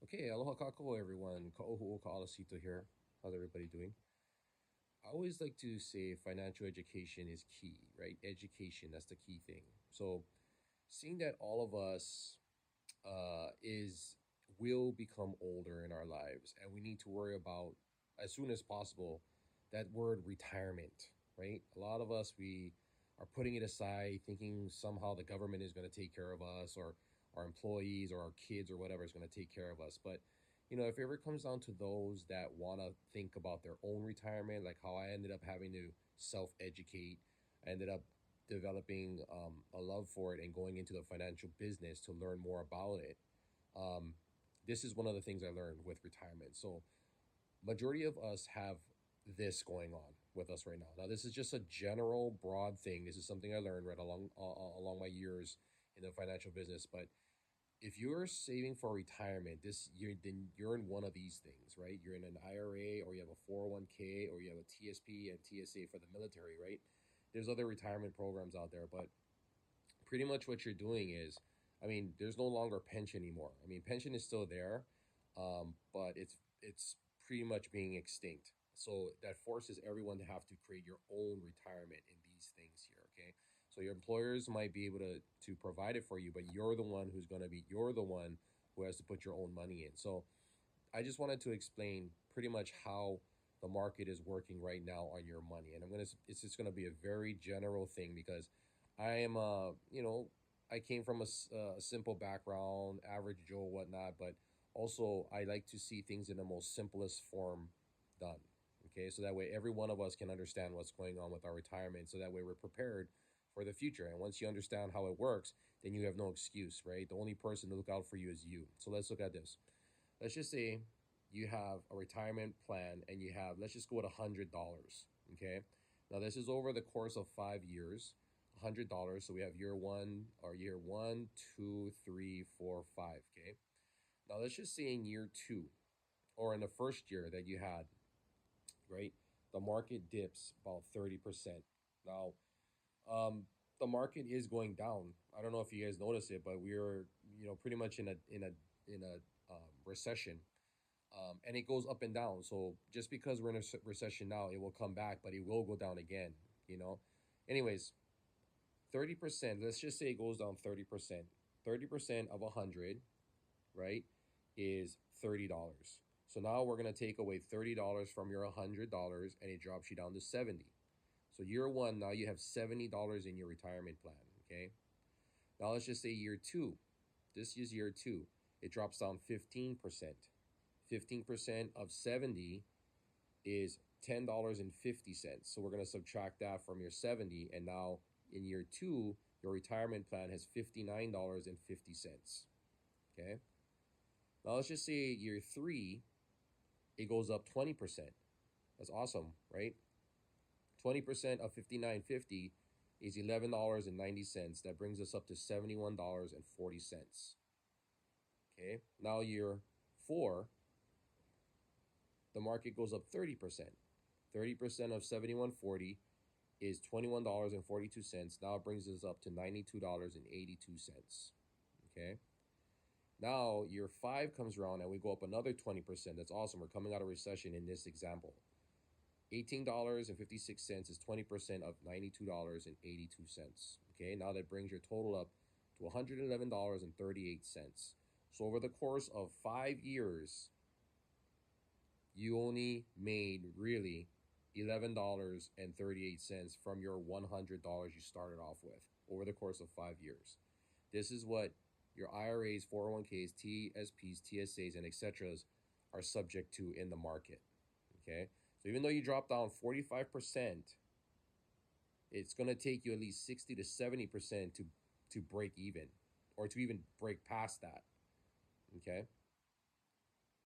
Okay, aloha kakou everyone. Ka'ohu'o ka'alasito here. How's everybody doing? I always like to say financial education is key, right? Education, that's the key thing. So, seeing that all of us is will become older in our lives, and we need to worry about as soon as possible that word retirement, right? A lot of us we are putting it aside, thinking somehow the government is going to take care of us, or our employees, or our kids, or whatever is going to take care of us. But if it ever comes down to those that want to think about their own retirement, like how I ended up having to self educate, I ended up developing a love for it and going into the financial business to learn more about it. um, this is one of the things I learned with retirement. So majority of us have this going on with us right now. Now this is just a general broad thing. This is something I learned right along my years in the financial business. But if you're saving for retirement, then you're in one of these things, right? You're in an IRA, or you have a 401k, or you have a TSP and TSA for the military, right? There's other retirement programs out there, but pretty much what you're doing is, I mean, there's no longer pension anymore. I mean, pension is still there, but it's pretty much being extinct. So that forces everyone to have to create your own retirement in these things here. Okay, so your employers might be able to provide it for you, but you're the one who has to put your own money in. So I just wanted to explain pretty much how the market is working right now on your money, and it's just gonna be a very general thing because I am I came from a simple background, average Joe, whatnot, but also I like to see things in the most simplest form done. Okay, so that way every one of us can understand what's going on with our retirement, so that way we're prepared for the future. And once you understand how it works, then you have no excuse, right? The only person to look out for you is you. So let's look at this. Let's just say you have a retirement plan and you have, let's just go with $100. Okay, now this is over the course of 5 years. $100. So we have year one, two, three, four, five. Okay, now let's just say in year two, or in the first year that you had, right, the market dips about 30%. Now, um, the market is going down. I don't know if you guys notice it, but we're pretty much in a recession, and it goes up and down. So just because we're in a recession now, it will come back, but it will go down again. You know. Anyways, 30%. Let's just say it goes down 30%. 30% of 100, right, is $30. So now we're gonna take away $30 from your $100, and it drops you down to 70. So year one, now you have $70 in your retirement plan. Okay. Now let's just say year two. This is year two. It drops down 15%. 15% of 70 is $10.50. So we're going to subtract that from your 70. And now in year two, your retirement plan has $59.50. Okay. Now let's just say year three, it goes up 20%. That's awesome, right? 20% of 59.50 is $11.90. That brings us up to $71.40. Okay. Now year four, the market goes up 30%. 30% of 71.40 is $21.42. Now it brings us up to $92.82. Okay. Now year five comes around and we go up another 20%. That's awesome. We're coming out of recession in this example. $18.56 is 20% of $92.82. Okay. Now that brings your total up to $111.38. So over the course of 5 years, you only made really $11.38 from your $100 you started off with over the course of 5 years. This is what your IRAs, 401ks, TSPs, TSAs, and etc. are subject to in the market. Okay, so even though you drop down 45%, it's going to take you at least 60 to 70% to break even, or to even break past that. Okay,